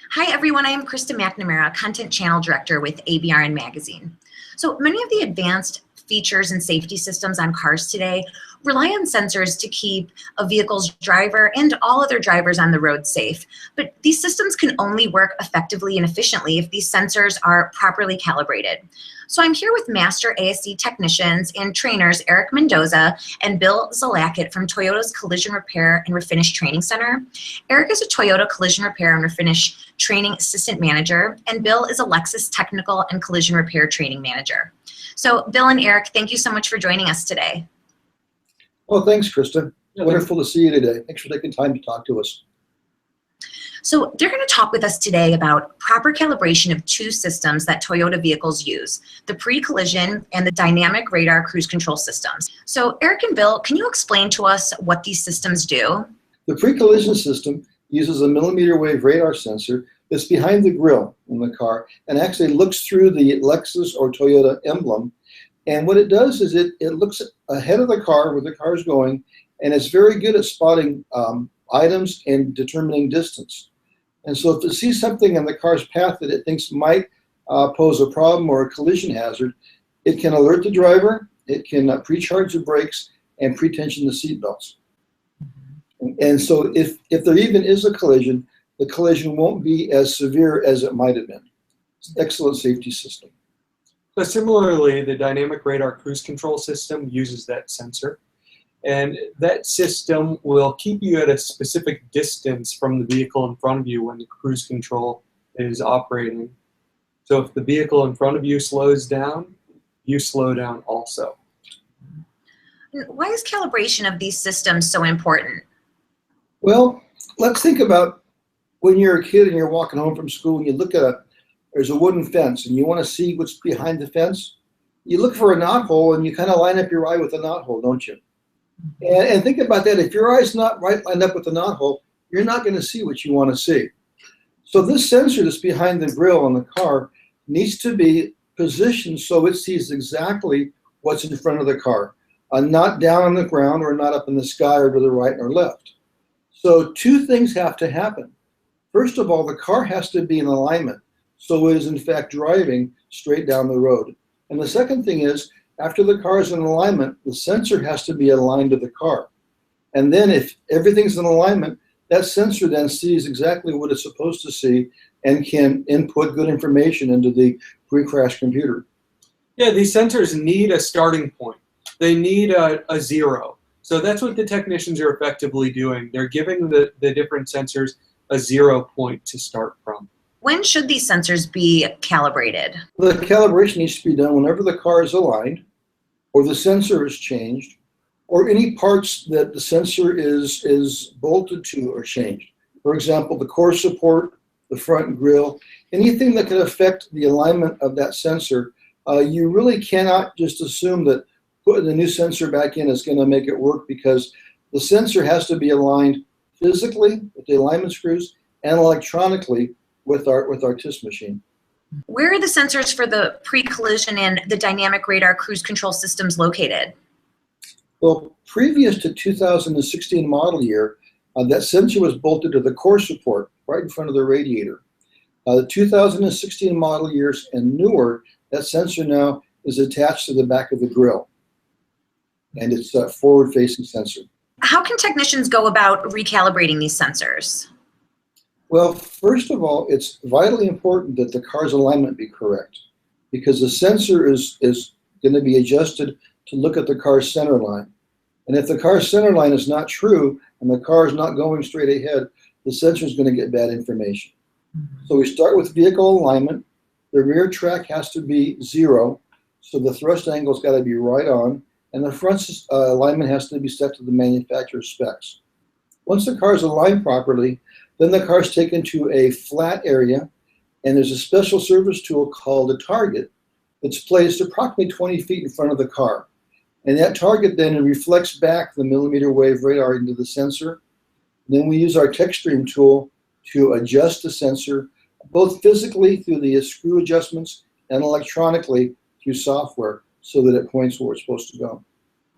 Hi everyone, I am Krista McNamara, Content Channel Director with ABRN Magazine. So many of the advanced features and safety systems on cars today rely on sensors to keep a vehicle's driver and all other drivers on the road safe. But these systems can only work effectively and efficiently if these sensors are properly calibrated. So I'm here with Master ASC technicians and trainers Eric Mendoza and Bill Zalakit from Toyota's Collision Repair and Refinish Training Center. Eric is a Toyota Collision Repair and Refinish Training Assistant Manager, and Bill is a Lexus Technical and Collision Repair Training Manager. So Bill and Eric, thank you so much for joining us today. Well, thanks, Krista. Wonderful to see you today. Thanks for taking time to talk to us. So they're going to talk with us today about proper calibration of two systems that Toyota vehicles use, the pre-collision and the dynamic radar cruise control systems. So Eric and Bill, can you explain to us what these systems do? The pre-collision system uses a millimeter wave radar sensor that's behind the grille in the car and actually looks through the Lexus or Toyota emblem. And what it does is it looks ahead of the car where the car is going, and it's very good at spotting items and determining distance. And so if it sees something in the car's path that it thinks might pose a problem or a collision hazard, it can alert the driver, it can pre-charge the brakes, and pre-tension the seatbelts. And so if there even is a collision, the collision won't be as severe as it might have been. It's an excellent safety system. So similarly, the dynamic radar cruise control system uses that sensor. And that system will keep you at a specific distance from the vehicle in front of you when the cruise control is operating. So if the vehicle in front of you slows down, you slow down also. Why is calibration of these systems so important? Well, let's think about when you're a kid and you're walking home from school and you look at there's a wooden fence and you want to see what's behind the fence. You look for a knothole and you kind of line up your eye with a knothole, don't you? And think about that. If your eye's not right lined up with the knothole, you're not going to see what you want to see. So this sensor that's behind the grille on the car needs to be positioned so it sees exactly what's in front of the car, not down on the ground or not up in the sky or to the right or left. So two things have to happen. First of all, the car has to be in alignment, so it is in fact driving straight down the road. And the second thing is, after the car is in alignment, the sensor has to be aligned to the car. And then if everything's in alignment, that sensor then sees exactly what it's supposed to see and can input good information into the pre-crash computer. Yeah, these sensors need a starting point. They need a zero. So that's what the technicians are effectively doing. They're giving the different sensors a 0 point to start from. When should these sensors be calibrated? The calibration needs to be done whenever the car is aligned, or the sensor is changed, or any parts that the sensor is bolted to are changed. For example, the core support, the front grille, anything that can affect the alignment of that sensor, you really cannot just assume that putting the new sensor back in is going to make it work, because the sensor has to be aligned physically with the alignment screws and electronically with our TIS machine. Where are the sensors for the pre-collision and the dynamic radar cruise control systems located? Well, previous to 2016 model year, that sensor was bolted to the core support right in front of the radiator. The 2016 model years and newer, that sensor now is attached to the back of the grille, and it's a forward-facing sensor. How can technicians go about recalibrating these sensors? Well, first of all, it's vitally important that the car's alignment be correct, because the sensor is going to be adjusted to look at the car's center line. And if the car's center line is not true and the car is not going straight ahead, the sensor is going to get bad information. So we start with vehicle alignment. The rear track has to be 0, so the thrust angle's got to be right on, and the front alignment has to be set to the manufacturer's specs. Once the car is aligned properly, then the car is taken to a flat area, and there's a special service tool called a target that's placed approximately 20 feet in front of the car. And that target then reflects back the millimeter wave radar into the sensor. And then we use our TechStream tool to adjust the sensor, both physically through the screw adjustments and electronically through software, so that it points where it's supposed to go.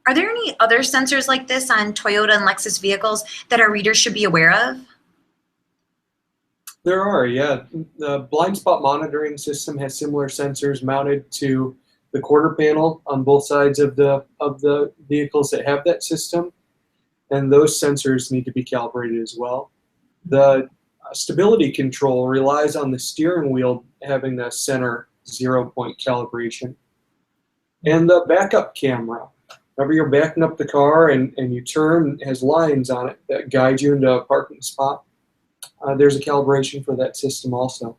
Are there any other sensors like this on Toyota and Lexus vehicles that our readers should be aware of? There are, yeah. The blind spot monitoring system has similar sensors mounted to the quarter panel on both sides of the vehicles that have that system, and those sensors need to be calibrated as well. The stability control relies on the steering wheel having the center 0-point calibration. And the backup camera. Whenever you're backing up the car and you turn, it has lines on it that guide you into a parking spot. There's a calibration for that system also.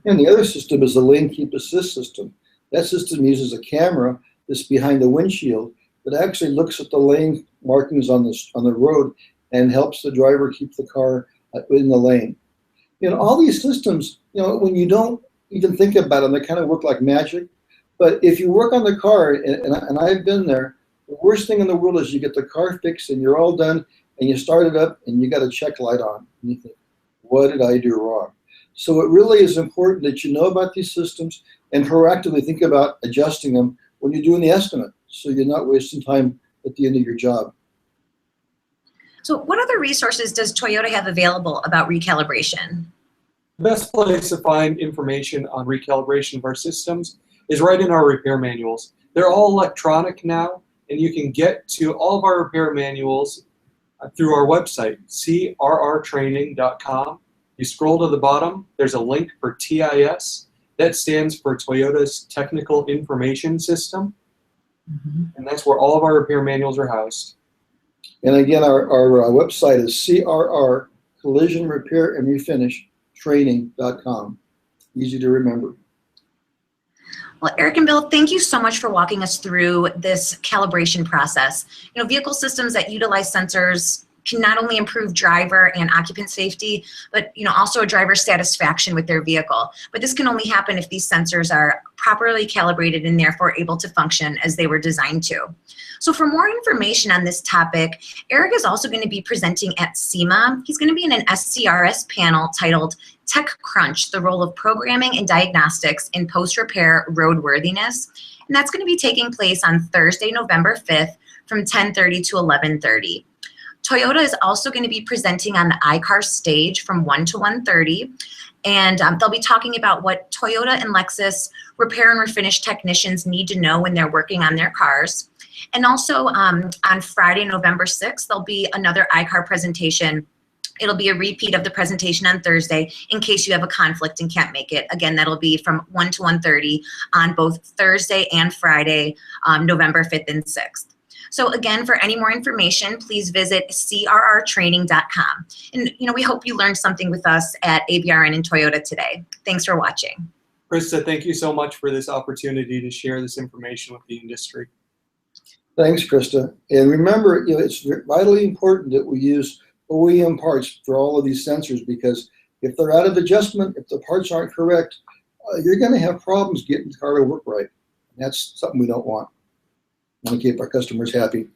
And the other system is the lane keep assist system. That system uses a camera that's behind the windshield that actually looks at the lane markings on the road and helps the driver keep the car in the lane. You know, all these systems, you know, when you don't even think about them, they kind of work like magic. But if you work on the car, and I've been there, the worst thing in the world is you get the car fixed and you're all done and you start it up and you got a check light on. And you think, what did I do wrong? So it really is important that you know about these systems and proactively think about adjusting them when you're doing the estimate, so you're not wasting time at the end of your job. So what other resources does Toyota have available about recalibration? The best place to find information on recalibration of our systems is right in our repair manuals. They're all electronic now, and you can get to all of our repair manuals through our website, crrtraining.com. You scroll to the bottom, there's a link for TIS. That stands for Toyota's Technical Information System. And that's where all of our repair manuals are housed. And again, our website is CRR, Collision Repair and Refinish Training.com. Easy to remember. Well, Eric and Bill, thank you so much for walking us through this calibration process. You know, vehicle systems that utilize sensors can not only improve driver and occupant safety, but also driver satisfaction with their vehicle. But this can only happen if these sensors are properly calibrated and therefore able to function as they were designed to. So for more information on this topic, Eric is also going to be presenting at SEMA. He's going to be in an SCRS panel titled Tech Crunch, the Role of Programming and Diagnostics in Post-Repair Roadworthiness. And that's going to be taking place on Thursday, November 5th from 10:30 to 11:30. Toyota is also going to be presenting on the iCar stage from 1 to 1:30, and they'll be talking about what Toyota and Lexus repair and refinish technicians need to know when they're working on their cars. And also on Friday, November 6th, there'll be another iCar presentation. It'll be a repeat of the presentation on Thursday in case you have a conflict and can't make it. Again, that'll be from 1 to 1:30 on both Thursday and Friday, November 5th and 6th. So again, for any more information, please visit crrtraining.com. And we hope you learned something with us at ABRN and Toyota today. Thanks for watching. Krista, thank you so much for this opportunity to share this information with the industry. Thanks, Krista. And remember, it's vitally important that we use OEM parts for all of these sensors, because if they're out of adjustment, if the parts aren't correct, you're going to have problems getting the car to work right. And that's something we don't want. We want to keep our customers happy.